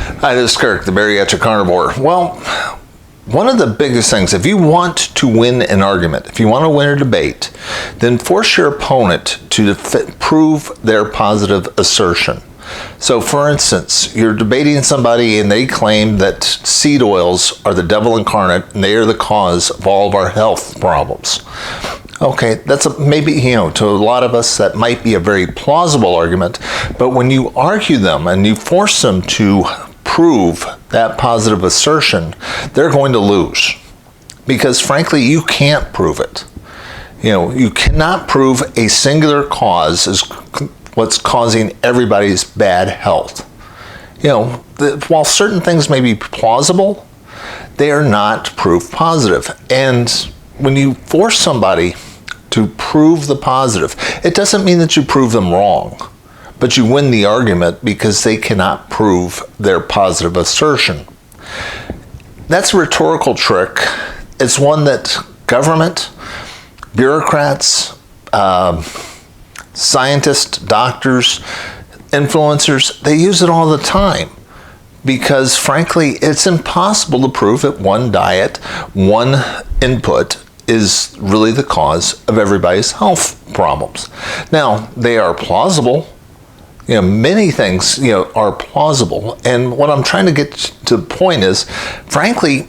Hi, this is Kirk, the Bariatric Carnivore. Well, one of the biggest things, if you want to win an argument, if you want to win a debate, then force your opponent to prove their positive assertion. So, for instance, you're debating somebody and they claim that seed oils are the devil incarnate and they are the cause of all of our health problems. Okay, that's maybe, to a lot of us that might be a very plausible argument, but when you argue them and you force them to prove that positive assertion, they're going to lose. Because frankly, you can't prove it. You cannot prove a singular cause is what's causing everybody's bad health. While certain things may be plausible, they are not proof positive. And when you force somebody to prove the positive, it doesn't mean that you prove them wrong, but you win the argument because they cannot prove their positive assertion. That's a rhetorical trick. It's one that government, bureaucrats, scientists, doctors, influencers, they use it all the time because frankly, it's impossible to prove that one diet, one input is really the cause of everybody's health problems. Now, they are plausible. Many things, are plausible. And what I'm trying to get to the point is, frankly,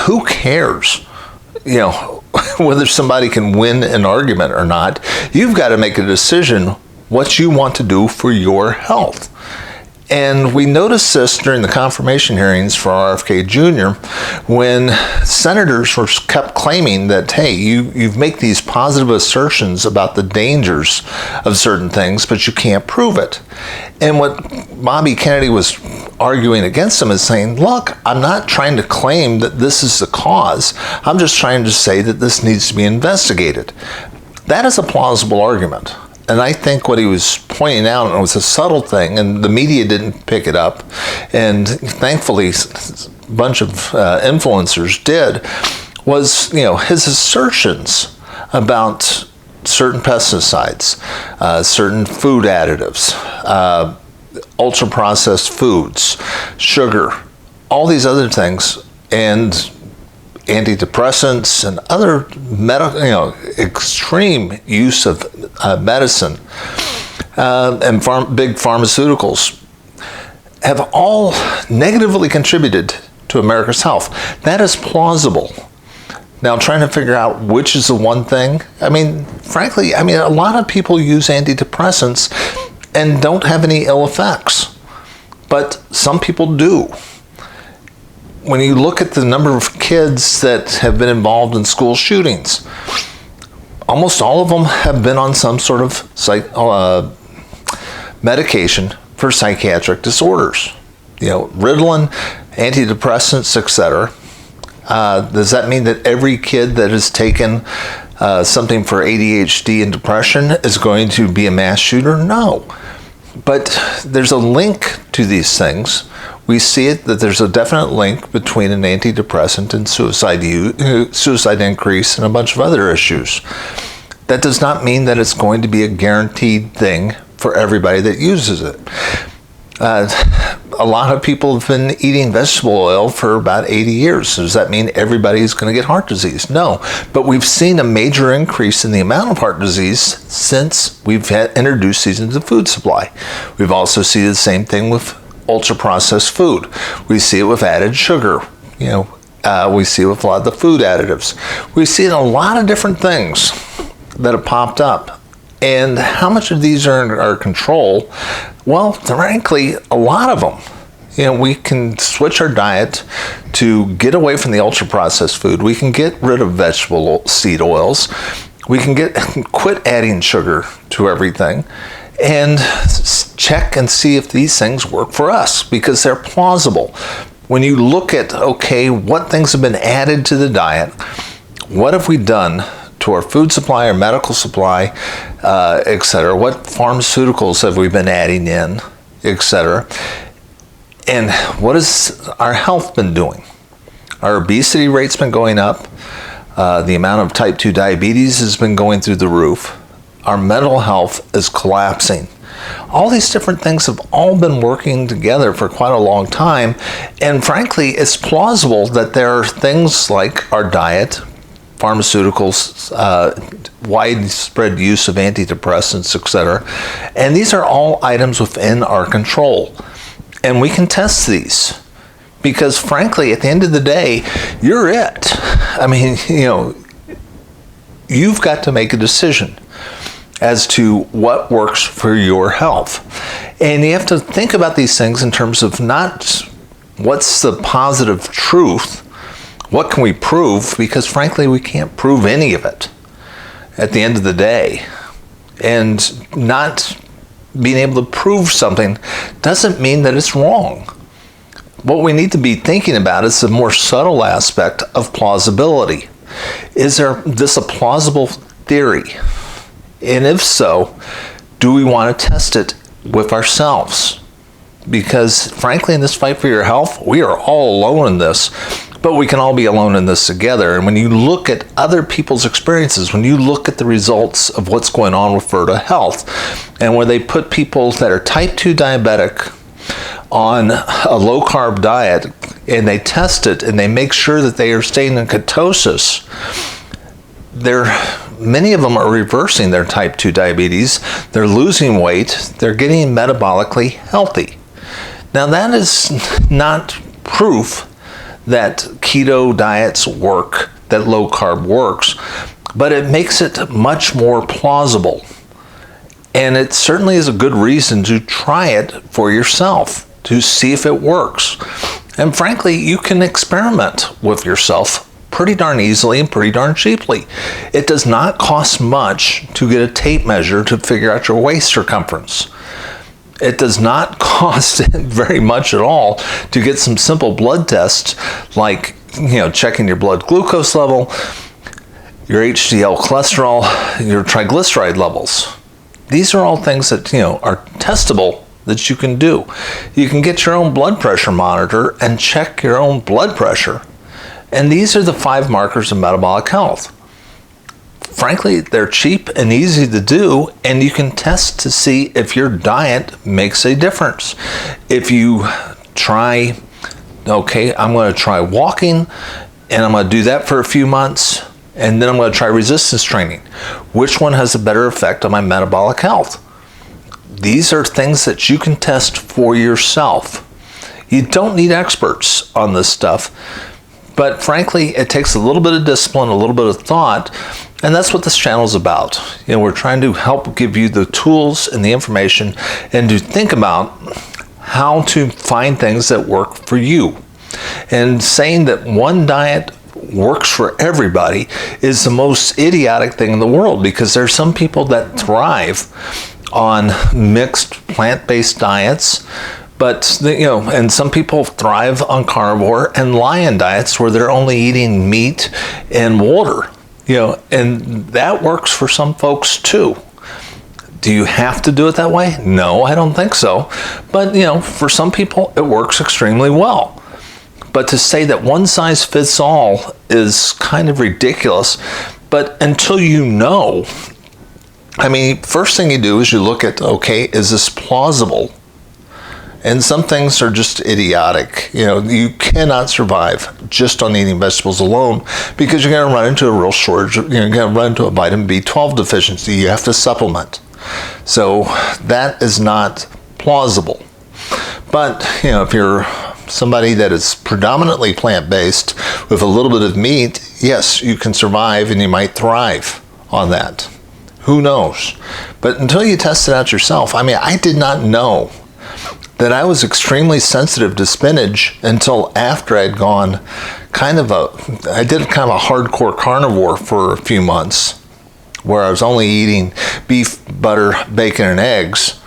who cares, whether somebody can win an argument or not? You've got to make a decision what you want to do for your health. And we noticed this during the confirmation hearings for RFK Jr. when senators kept claiming that, hey, you make these positive assertions about the dangers of certain things, but you can't prove it. And what Bobby Kennedy was arguing against him is saying, look, I'm not trying to claim that this is the cause. I'm just trying to say that this needs to be investigated. That is a plausible argument. And I think what he was pointing out, and it was a subtle thing, and the media didn't pick it up, and thankfully a bunch of influencers did, was his assertions about certain pesticides, certain food additives, ultra-processed foods, sugar, all these other things, and antidepressants and other extreme use of medicine and big pharmaceuticals have all negatively contributed to America's health. That is plausible. Now, trying to figure out which is the one thing, frankly, a lot of people use antidepressants and don't have any ill effects, but some people do. When you look at the number of kids that have been involved in school shootings, almost all of them have been on some sort of medication for psychiatric disorders. Ritalin, antidepressants, etc. Does that mean that every kid that has taken something for ADHD and depression is going to be a mass shooter? No. But there's a link to these things. We see it that there's a definite link between an antidepressant and suicide increase and a bunch of other issues. That does not mean that it's going to be a guaranteed thing for everybody that uses it. A lot of people have been eating vegetable oil for about 80 years. Does that mean everybody's going to get heart disease? No. But we've seen a major increase in the amount of heart disease since we've introduced these into the food supply. We've also seen the same thing with ultra-processed food. We see it with added sugar. We see it with a lot of the food additives. We see it in a lot of different things that have popped up. And how much of these are in our control? Well, frankly, a lot of them. We can switch our diet to get away from the ultra-processed food. We can get rid of vegetable seed oils. We can quit adding sugar to everything and check and see if these things work for us because they're plausible. When you look at, what things have been added to the diet, what have we done to our food supply, our medical supply, etc. What pharmaceuticals have we been adding in, etc. And what has our health been doing? Our obesity rate's been going up. The amount of type 2 diabetes has been going through the roof. Our mental health is collapsing. All these different things have all been working together for quite a long time. And frankly, it's plausible that there are things like our diet, pharmaceuticals, widespread use of antidepressants, etc. And these are all items within our control. And we can test these. Because frankly, at the end of the day, you're it. I mean, you've got to make a decision as to what works for your health. And you have to think about these things in terms of not what's the positive truth, what can we prove, because frankly, we can't prove any of it at the end of the day. And not being able to prove something doesn't mean that it's wrong. What we need to be thinking about is the more subtle aspect of plausibility. Is this a plausible theory? And if so, do we want to test it with ourselves? Because frankly, in this fight for your health, we are all alone in this, but we can all be alone in this together. And when you look at other people's experiences, when you look at the results of what's going on with Virta Health, and where they put people that are type 2 diabetic on a low-carb diet, and they test it, and they make sure that they are staying in ketosis, many of them are reversing their type 2 diabetes, they're losing weight, they're getting metabolically healthy. Now that is not proof that keto diets work, that low-carb works, but it makes it much more plausible. And it certainly is a good reason to try it for yourself, to see if it works. And frankly, you can experiment with yourself pretty darn easily and pretty darn cheaply. It does not cost much to get a tape measure to figure out your waist circumference. It does not cost very much at all to get some simple blood tests like, checking your blood glucose level, your HDL cholesterol, your triglyceride levels. These are all things that, are testable that you can do. You can get your own blood pressure monitor and check your own blood pressure. And these are the 5 markers of metabolic health. Frankly, they're cheap and easy to do, and you can test to see if your diet makes a difference. If you try, I'm going to try walking, and I'm going to do that for a few months, and then I'm going to try resistance training. Which one has a better effect on my metabolic health? These are things that you can test for yourself. You don't need experts on this stuff, but frankly, it takes a little bit of discipline, a little bit of thought, and that's what this channel is about. We're trying to help give you the tools and the information and to think about how to find things that work for you. And saying that one diet works for everybody is the most idiotic thing in the world, because there's some people that thrive on mixed plant-based diets, but and some people thrive on carnivore and lion diets where they're only eating meat and water, and that works for some folks too. Do you have to do it that way? No, I don't think so. But for some people it works extremely well. But to say that one size fits all is kind of ridiculous. But until first thing you do is you look at, is this plausible? And some things are just idiotic. You cannot survive just on eating vegetables alone, because you're going to run into a real shortage. You're going to run into a vitamin B12 deficiency. You have to supplement. So that is not plausible. But, if you're somebody that is predominantly plant-based with a little bit of meat, yes, you can survive and you might thrive on that. Who knows? But until you test it out yourself, I did not know that I was extremely sensitive to spinach until after I'd gone I did kind of a hardcore carnivore for a few months, where I was only eating beef, butter, bacon, and eggs.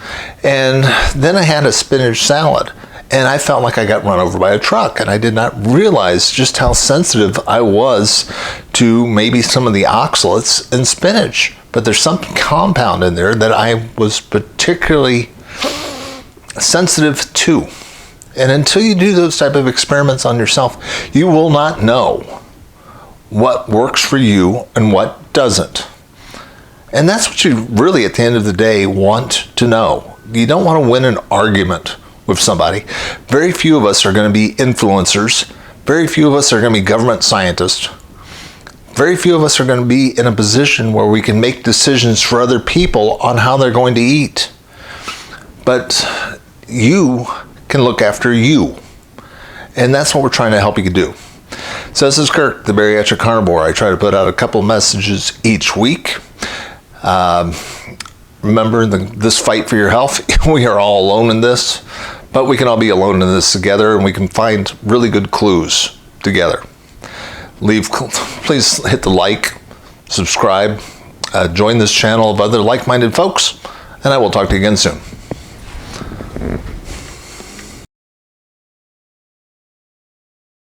And then I had a spinach salad, and I felt like I got run over by a truck, and I did not realize just how sensitive I was to maybe some of the oxalates in spinach. But there's some compound in there that I was particularly sensitive to. And until you do those type of experiments on yourself, you will not know what works for you and what doesn't. And that's what you really, at the end of the day, want to know. You don't want to win an argument with somebody. Very few of us are going to be influencers. Very few of us are going to be government scientists. Very few of us are going to be in a position where we can make decisions for other people on how they're going to eat. But you can look after you. And that's what we're trying to help you do. So this is Kirk, the Bariatric Carnivore. I try to put out a couple messages each week. Remember this fight for your health. We are all alone in this, but we can all be alone in this together, and we can find really good clues together. Please hit the like, subscribe, join this channel of other like-minded folks, and I will talk to you again soon.